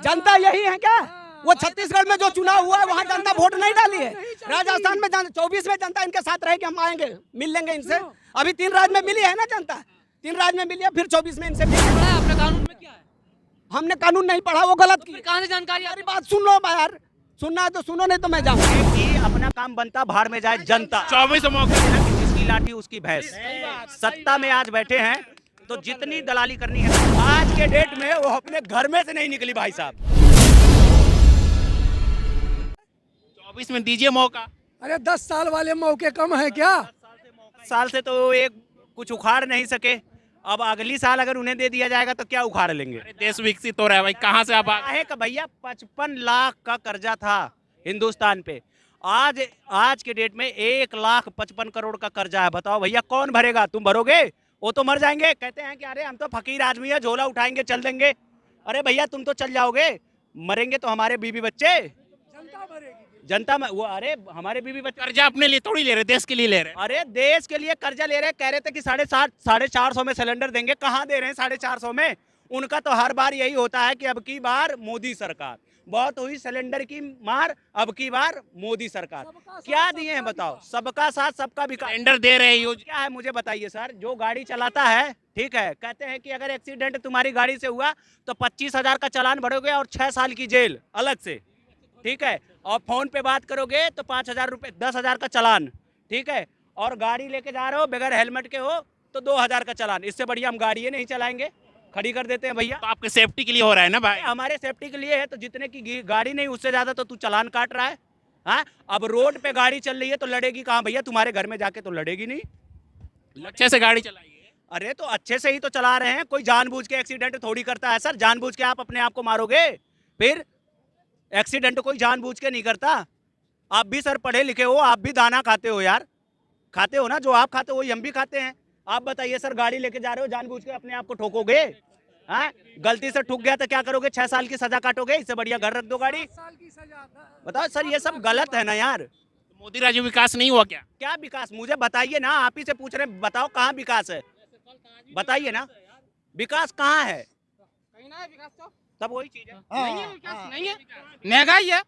जनता यही है क्या? वो छत्तीसगढ़ में जो चुनाव हुआ है वहाँ जनता वोट नहीं डाली है। राजस्थान में 24 में जनता इनके साथ रहे कि हम आएंगे, मिल लेंगे इनसे। अभी 3 राज्य में मिली है ना जनता, 3 राज्य में मिली है, फिर 24 में इनसे मिली। आपने कानून में क्या है? हमने कानून नहीं पढ़ा, वो गलत की। कहाँ से जानकारी? हमारी बात सुन लो यार, सुनना है तो सुनो, नहीं तो मैं जाऊँ। अपना काम बनता, भाड़ में जाए जनता। 24 मौके जिसकी लाठी उसकी भैंस। सत्ता में आज बैठे हैं तो जितनी दलाली करनी है, आज के डेट में वो अपने घर में से नहीं निकली भाई साहब। 24 में दीजिए मौका। अरे 10 साल वाले मौके कम है क्या? साल से तो एक कुछ उखाड़ नहीं सके, अब अगली साल अगर उन्हें दे दिया जाएगा तो क्या उखाड़ लेंगे? देश विकसित हो रहा है भाई, कहाँ से आप काहे का भैया 55 लाख का कर्जा था हिंदुस्तान पे, आज के डेट में 1,55 करोड़ का कर्जा है। बताओ भैया कौन भरेगा? तुम भरोगे? वो तो मर जाएंगे। कहते हैं कि अरे हम तो फकीर आदमी है, झोला उठाएंगे चल देंगे। अरे भैया तुम तो चल जाओगे, मरेंगे तो हमारे बीवी बच्चे, जनता में वो। अरे हमारे बीवी बच्चे कर्जा अपने लिए थोड़ी ले रहे, देश के लिए ले रहे। अरे देश के लिए कर्जा ले रहे हैं। कह रहे थे कि 450 में सिलेंडर देंगे, कहाँ दे रहे हैं 450 में? उनका तो हर बार यही होता है कि अब की बार मोदी सरकार, बहुत हुई सिलेंडर की मार, अब की बार मोदी सरकार। क्या दिए हैं बताओ? सबका साथ सबका विकास। सिलेंडर दे रहे हैं, क्या है मुझे बताइए सर। जो गाड़ी चलाता है, ठीक है, कहते हैं कि अगर एक्सीडेंट तुम्हारी गाड़ी से हुआ तो 25,000 का चालान भरोगे और 6 साल की जेल अलग से, ठीक है। और फोन पे बात करोगे तो 5,000 रुपये, 10,000 का चालान, ठीक है। और गाड़ी लेके जा रहे हो बगैर हेलमेट के हो तो 2,000 का चालान। इससे बढ़िया हम गाड़ी नहीं चलाएंगे, खड़ी कर देते हैं भैया। तो आपके सेफ्टी के लिए हो रहा है ना भाई? हमारे सेफ्टी के लिए है, तो जितने की गाड़ी नहीं उससे ज्यादा तो तू चालान काट रहा है। हाँ, अब रोड पे गाड़ी चल रही है तो लड़ेगी कहाँ भैया? तुम्हारे घर में जाके तो लड़ेगी नहीं। अच्छे से गाड़ी चलाइए। अरे तो अच्छे से ही तो चला रहे हैं, कोई जानबूझ के एक्सीडेंट थोड़ी करता है सर। जानबूझ के आप अपने आप को मारोगे? फिर एक्सीडेंट कोई जानबूझ के नहीं करता। आप भी सर पढ़े लिखे हो, आप भी दाना खाते हो यार, खाते हो ना, जो आप खाते हो वही हम भी खाते हैं। आप बताइए सर, गाड़ी लेके जा रहे हो, जानबूझ के अपने आप को ठोकोगे? हाँ, गलती से ठुक गया तो क्या करोगे? 6 साल की सजा काटोगे? इससे बढ़िया घर रख दो गाड़ी। बताओ सर, ये सब गलत है ना यार। तो मोदी राज्य विकास नहीं हुआ क्या? क्या विकास? मुझे बताइए ना, आप ही से पूछ रहे हैं, बताओ कहाँ विकास है? बताइए ना, विकास कहाँ है? सब वही चीज है। नहीं है, महंगाई है,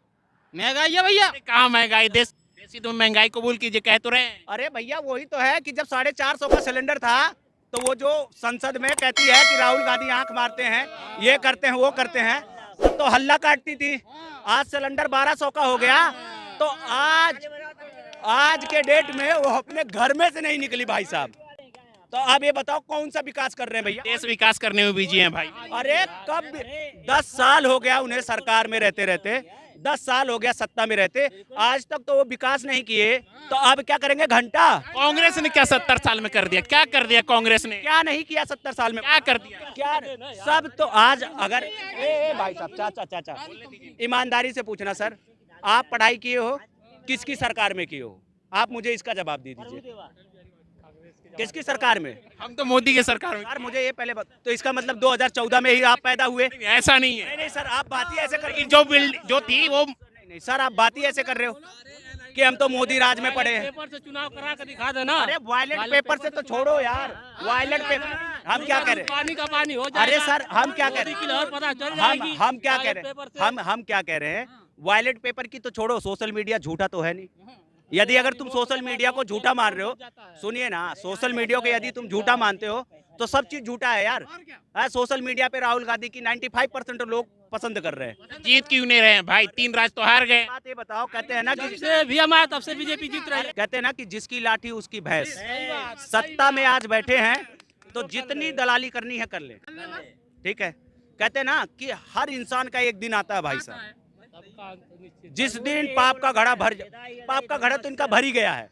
महंगाई है भैया। कहाँ महंगाई? देसी तो महंगाई कबूल कीजिए, कह तो रहे हैं। अरे भैया वही तो है कि जब 450 का सिलेंडर था तो वो जो संसद में कहती है कि राहुल गांधी आंख मारते हैं, ये करते हैं, वो करते हैं, तो हल्ला काटती थी। आज सिलेंडर 1200 का हो गया तो आज के डेट में वो अपने घर में से नहीं निकली भाई साहब। तो आप ये बताओ कौन सा विकास कर रहे हैं भैया? देश विकास करने में बिजी हैं भाई। अरे कब? 10 साल हो गया उन्हें सरकार में रहते रहते, 10 साल हो गया सत्ता में रहते, आज तक तो वो विकास नहीं किए, तो अब क्या करेंगे? घंटा। कांग्रेस ने क्या 70 साल में कर दिया? क्या कर दिया कांग्रेस ने? क्या नहीं किया 70 साल में? क्या कर दिया? क्या सब तो आज अगर भाई साहब, चाचा ईमानदारी से पूछना सर, आप पढ़ाई किए हो, किसकी सरकार में किए हो? आप मुझे इसका जवाब दे दीजिए, किसकी सरकार में? हम तो मोदी के सरकार में। यार मुझे ये पहले तो इसका मतलब 2014 में ही आप पैदा हुए? ऐसा नहीं है। नहीं सर, आप बात ही ऐसे कर, जो थी वो नहीं सर, आप बात ही ऐसे कर रहे हो कि हम तो मोदी राज में पढ़े हैं। पेपर से चुनाव करा कर दिखा देना। अरे वायलेट पेपर से तो छोड़ो यार, वायलेट पेपर हम क्या कह रहे हैं? पानी का पानी हो जाएगा। अरे सर हम क्या कह रहे हैं? पता चल जाएगी। हम क्या कह रहे हैं? हम क्या कह रहे हैं? वायलेट पेपर की तो छोड़ो, सोशल मीडिया झूठा तो है नहीं। यदि अगर तुम सोशल मीडिया को झूठा मान रहे हो, सुनिए ना, सोशल मीडिया को यदि तुम झूठा मानते हो तो सब चीज झूठा है यार। सोशल मीडिया पे राहुल गांधी की 95% लोग पसंद कर रहे हैं। जीत क्यों नहीं रहे हैं भाई? 3 राज्य तो हार गए। बात ये बताओ, कहते हैं ना कि भी हमारा तब से बीजेपी जीत रही है। कहते हैं ना कि जिसकी लाठी उसकी भैंस। सत्ता में आज बैठे हैं तो जितनी दलाली करनी है कर ले, ठीक है। कहते हैं ना कि हर इंसान का एक दिन आता है भाई साहब, जिस दिन पाप का घड़ा तो इनका भर ही गया है,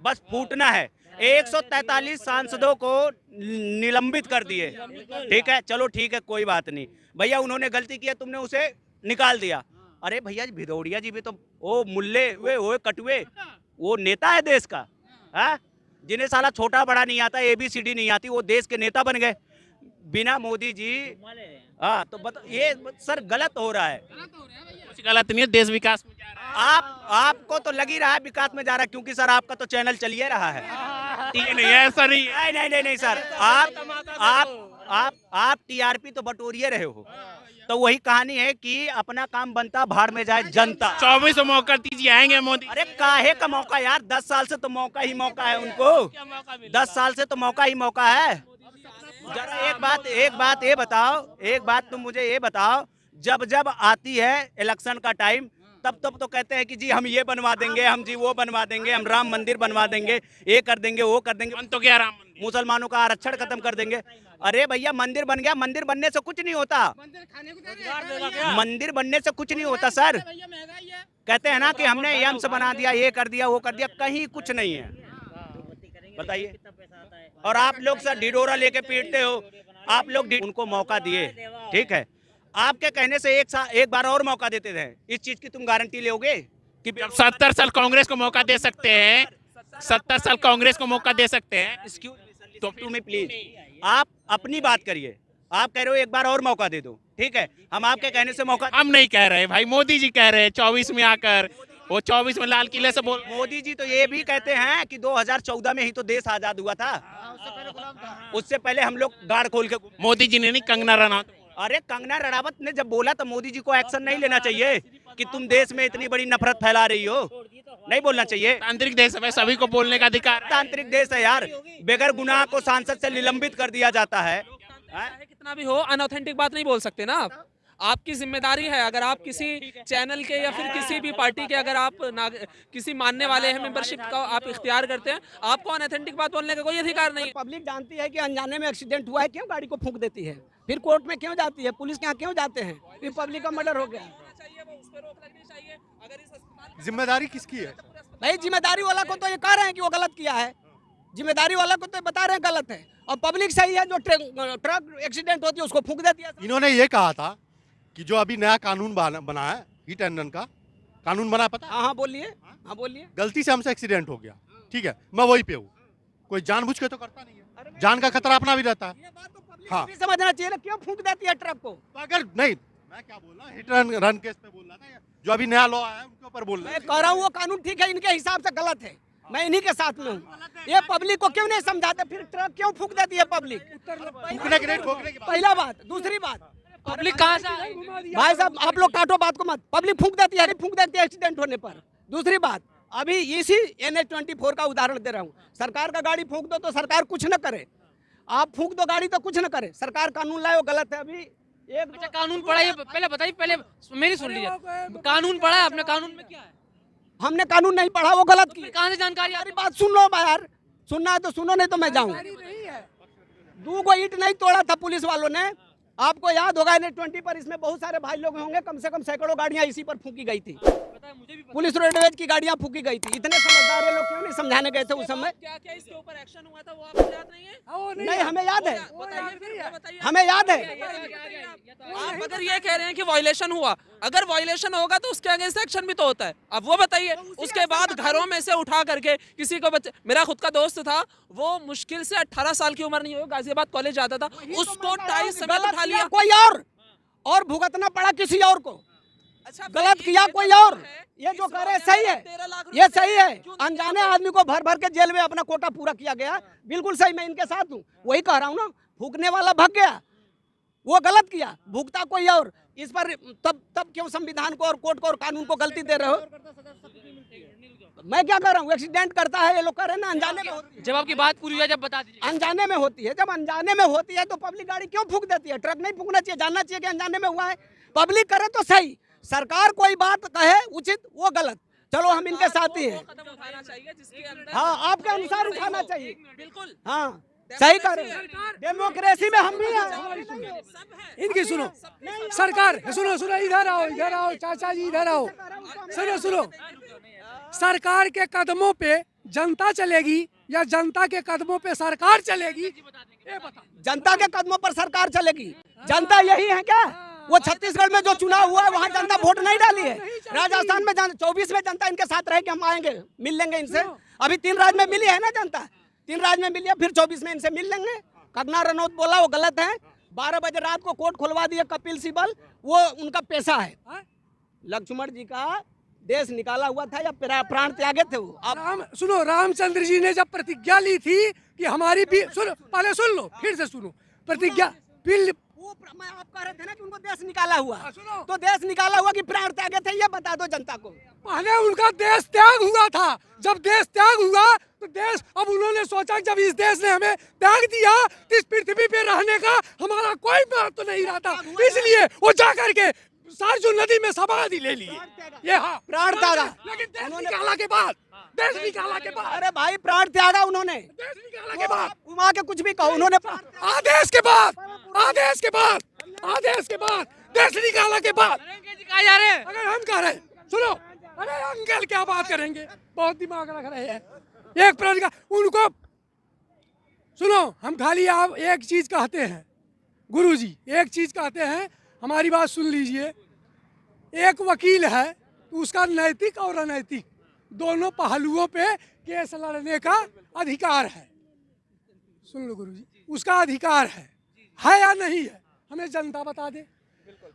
बस फूटना है। 143 सांसदों को निलंबित कर दिए, ठीक है, चलो ठीक है, कोई बात नहीं भैया, उन्होंने गलती किया, तुमने उसे निकाल दिया। अरे भैया भिदौड़िया जी भी तो वो मुल्ले वे कटुए, वो नेता है देश का, है, जिन्हें साला छोटा बड़ा नहीं आता, ABCD नहीं आती, वो देश के नेता बन गए बिना मोदी जी। हाँ तो ये सर गलत हो रहा है। कुछ गलत नहीं है, देश विकास में जा रहा है। आपको तो लग ही रहा है विकास में जा रहा है, क्योंकि सर आपका तो चैनल चलिए रहा है। नहीं ऐसा नहीं है। नहीं सर, आप TRP तो बटोरिए रहे हो, तो वही कहानी है कि अपना काम बनता, भाड़ में जाए जनता। 24 में मौका दीजिए, आएंगे मोदी। अरे काहे का मौका यार, 10 साल से तो मौका ही मौका है उनको। 10 साल से तो मौका ही मौका है। जरा एक बात ये बताओ, एक बात तुम मुझे ये बताओ, जब जब आती है इलेक्शन का टाइम, तब तो कहते हैं कि जी हम ये बनवा देंगे, हम जी वो बनवा देंगे, हम राम मंदिर बनवा देंगे, ये कर देंगे, वो कर देंगे। बन तो क्या राम मंदिर? मुसलमानों का आरक्षण खत्म कर देंगे। अरे भैया मंदिर बन गया, मंदिर बनने से कुछ नहीं होता। मंदिर बनने से कुछ नहीं होता सर। कहते हैं ना कि हमने एम्स बना दिया, ये कर दिया, वो कर दिया, कहीं कुछ नहीं है। बताइए। और आप लोग सर ढिढोरा लेके पीटते हो। आप लोग उनको मौका दिए, ठीक है, आपके कहने से एक बार और मौका देते थे। इस चीज की तुम गारंटी लोगे कि 70 साल कांग्रेस को मौका दे सकते हैं, 70 साल कांग्रेस को मौका दे सकते हैं। तो तुम्हें प्लीज आप अपनी बात करिए। आप कह रहे हो एक बार और मौका दे दो, ठीक है, हम आपके कहने से मौका। हम नहीं कह रहे भाई, मोदी जी कह रहे हैं 24 में आकर, वो 24 में लाल किले से बोल। मोदी जी तो ये भी कहते हैं कि 2014 में ही तो देश आजाद हुआ था, उससे पहले हम लोग गाड़ खोल के। मोदी जी ने नहीं, कंगना रनौत। अरे कंगना रनावत ने जब बोला तो मोदी जी को एक्शन नहीं लेना चाहिए कि तुम देश में इतनी बड़ी नफरत फैला रही हो? नहीं बोलना चाहिए। तांत्रिक देश है, सभी को बोलने का अधिकार है। तांत्रिक देश है यार, बगैर गुनाह को सांसद से निलंबित कर दिया जाता है। कितना भी हो, अनऑथेंटिक बात नहीं बोल सकते ना आप। आपकी जिम्मेदारी है, अगर आप किसी चैनल के या फिर किसी भी पार्टी के अगर आप किसी मानने वाले हैं मेंबरशिप का आप इख्तियार करते हैं, आपको अनऑथेंटिक बात बोलने का कोई अधिकार नहीं है। पब्लिक जानती है कि अनजाने में एक्सीडेंट हुआ है, क्यों गाड़ी को फूंक देती है, फिर कोर्ट में क्यों जाती है, पुलिस के यहाँ क्यों जाते हैं, फिर पब्लिक का मर्डर हो गया। जिम्मेदारी किसकी है? भाई जिम्मेदारी वाला को तो ये कह रहे हैं कि वो गलत किया है, जिम्मेदारी वाला को तो बता रहे हैं गलत है, और पब्लिक सही है, जो ट्रक एक्सीडेंट होती है उसको फूंक देती है। इन्होंने ये कहा था कि जो अभी नया कानून बना है, हिट एंड रन का कानून बना, पता? हाँ बोलिए, हाँ बोलिए। गलती से हमसे एक्सीडेंट हो गया, ठीक है, मैं वही पे हूँ, कोई जानबूझ के तो करता नहीं है, जान का खतरा अपना भी रहता है। ये बात तो पब्लिक हाँ। भी समझना चाहिए ना, क्यों फूंक देती है ट्रक को। तो अगर नहीं, मैं क्या बोल रहा हूँ, हिट एंड रन केस पे बोल रहा था, जो अभी नया लॉ आया है उनके ऊपर बोल रहा मैं कह रहा हूँ वो कानून ठीक है, इनके हिसाब से गलत है, मैं इन्हीं के साथ में हूँ। ये पब्लिक को क्यों नहीं समझाते, फिर ट्रक क्यों फूंक देती है पब्लिक? ठोकने की नहीं, ठोकने की बात। पहला बात। दूसरी बात, पब्लिक कहाँ से भाई साहब आप लोग काटो बात को मत, पब्लिक फूंक देती है, फूंक देती है एक्सीडेंट होने पर। दूसरी बात, अभी इसी NH24 का उदाहरण दे रहा हूँ, सरकार का गाड़ी फूंक दो तो सरकार कुछ न करे, आप फूंक दो गाड़ी तो कुछ न करे, सरकार कानून लाए वो गलत है। अभी एक अच्छा कानून पढ़ा है, पहले बताइए, पहले मेरी सुन लीजिए, कानून पढ़ा है आपने, कानून में क्या है? हमने कानून नहीं पढ़ा, वो गलत की। कहाँ से जानकारी आ रही? बात सुन लो यार, सुनना है तो सुनो, नहीं तो मैं जाऊँ। 2 गो ईंट नहीं तोड़ा था पुलिस वालों ने, आपको याद होगा NH20 पर, इसमें बहुत सारे भाई लोग होंगे, कम से कम सैकड़ों गाड़ियां इसी पर फूकी गई थी, पुलिस रोडवेज की गाड़ियां फूकी गई थी। इतने समझदार ये लोग क्यों नहीं समझाने गए थे उस समय? क्या क्या इसके ऊपर एक्शन हुआ था वो आपको याद नहीं है? नहीं हमें याद है, बताइए, हमें याद है। आप अगर ये कह रहे हैं कि वायलेशन हुआ, अगर वायलेशन होगा तो उसके अगेंस्ट एक्शन भी तो होता है। अब वो बताइए, उसके बाद घरों में से उठा करके किसी को मेरा खुद का दोस्त था, वो मुश्किल से 18 साल की उम्र नहीं हो, गाजियाबाद कॉलेज जाता था, उसको 2.5 समय उठा लिया। कोई और भुगतना पड़ा किसी और को। अच्छा, गलत किया कोई और, ये जो करे सही है, ये सही है। अनजाने आदमी को भर भर के जेल में अपना कोटा पूरा किया गया, बिल्कुल सही, मैं इनके साथ हूँ। वही कह रहा हूँ ना, फूकने वाला भाग गया, वो गलत किया, भुगता कोई और। इस पर तब क्यों संविधान को और कोर्ट को और कानून को गलती दे रहे हो? मैं क्या कर रहा हूँ, एक्सीडेंट करता है ये लोग, कर रहे हैं ना, अनजाने में होती है। जब आपकी बात पूरी हुई जब बता दीजिए। अनजाने में होती है, जब अनजाने में होती है तो पब्लिक गाड़ी क्यों फूक देती है? ट्रक नहीं फूकना चाहिए, जानना चाहिए कि अनजाने में हुआ है। पब्लिक करे तो सही, सरकार कोई बात कहे उचित, वो गलत। चलो हम इनके साथ ही हैं। हाँ आपके अनुसार उठाना चाहिए, बिल्कुल। हाँ सही कर रहे हैं, डेमोक्रेसी में हम भी हैं। इनकी सुनो, सरकार सुनो सुनो, इधर आओ चाचा जी, इधर आओ, सुनो, सरकार के कदमों पे जनता चलेगी या जनता के कदमों पे सरकार चलेगी, ये बता। जनता के कदमों पर सरकार चलेगी, जनता यही है क्या? वो छत्तीसगढ़ में जो चुनाव हुआ है वहाँ जनता वोट नहीं डाली है, राजस्थान में 24 में जनता इनके साथ रहे कि हम आएंगे, मिल लेंगे इनसे। अभी 3 राज्य में मिली है ना जनता, 3 राज्य में मिली है, फिर 24 में इनसे मिल लेंगे। कंगना रनौत बोला वो गलत है, 12 बजे रात को कोर्ट खुलवा दिया कपिल सिब्बल, वो उनका पैसा है। लक्ष्मण जी का देश निकाला हुआ था या प्राण त्यागे थे वो। सुनो, रामचंद्र जी ने जब प्रतिज्ञा ली थी कि हमारी भी, सुनो पहले सुन लो, फिर से सुनो, प्रतिज्ञा मैं आप कह रहे थे ना कि उनको देश निकाला हुआ, सुनो। तो देश निकाला हुआ कि प्राण त्यागे थे, ये बता दो जनता को। पहले उनका देश त्याग हुआ था, जब देश त्याग हुआ तो देश, अब उन्होंने सोचा जब इस देश ने हमें त्याग दिया तो इस पृथ्वी पे रहने का हमारा कोई महत्व नहीं रहता, इसलिए वो जा करके सरजू नदी में समाधि ले लिए। ये हाँ प्राण त्यागा, लेकिन देश निकाला के बाद, देश निकाला के बाद, अरे भाई प्राण त्यागा उन्होंने, देश निकाला के बाद, घुमा के कुछ भी कहो, उन्होंने आदेश के बाद, आदेश के बाद, आदेश के बाद, देश निकाला के बाद कहा जा रहे हैं अगर हम कह रहे हैं, सुनो, अरे अंकल क्या बात करेंगे, बहुत दिमाग रख रहे हैं। एक प्रश्न का उनको सुनो, हम खाली आप एक चीज कहते हैं, गुरुजी एक चीज कहते हैं, हमारी बात सुन लीजिए। एक वकील है तो उसका नैतिक और अनैतिक दोनों पहलुओं पे केस लड़ने का अधिकार है। सुन लो गुरुजी, उसका अधिकार है या नहीं है, हमें जनता बता दे।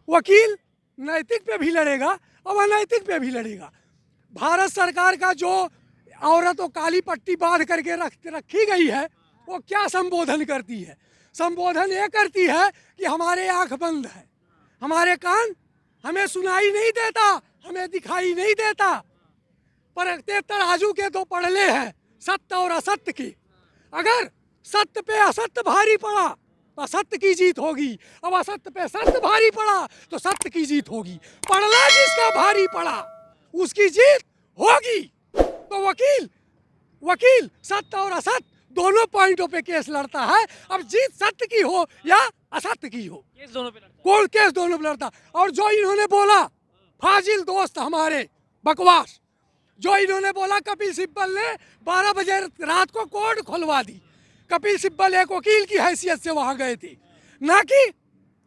वकील नैतिक पे भी लड़ेगा और अनैतिक पे भी लड़ेगा। भारत सरकार का जो औरत को काली पट्टी बांध करके रखी गई है, वो क्या संबोधन करती है? संबोधन ये करती है कि हमारे आंख बंद है, हमारे कान, हमें सुनाई नहीं देता, हमें दिखाई नहीं देता। परखते तराजू के दो पड़ले हैं, सत्य और असत्य की। अगर सत्य पे असत्य भारी पड़ा तो असत्य की जीत होगी, अब असत्य पे सत्य भारी पड़ा तो सत्य की जीत होगी। पड़ला जिसका भारी पड़ा उसकी जीत होगी। तो वकील सत्य और असत्य दोनों पॉइंटों पे केस लड़ता है। अब जीत सत्य की हो या असत्य की हो, केस दोनों पे लड़ता कोर्ट केस दोनों पे लड़ता। और जो इन्होंने बोला, फाजिल दोस्त हमारे बकवास, जो इन्होंने बोला कपिल सिब्बल ने 12 बजे रात को कोर्ट खुलवा दी। कपिल सिब्बल एक वकील की हैसियत से वहां गए थे, ना कि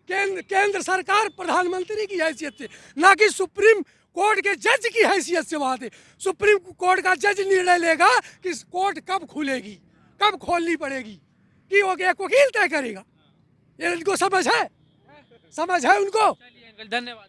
केंद्र सरकार प्रधानमंत्री की हैसियत से, ना कि सुप्रीम कोर्ट के जज की हैसियत से वहां थे। सुप्रीम कोर्ट का जज निर्णय लेगा कि कोर्ट कब खुलेगी, कब खोलनी पड़ेगी, कि वो एक वकील तय करेगा। ये इनको समझ है उनको। है। धन्यवाद।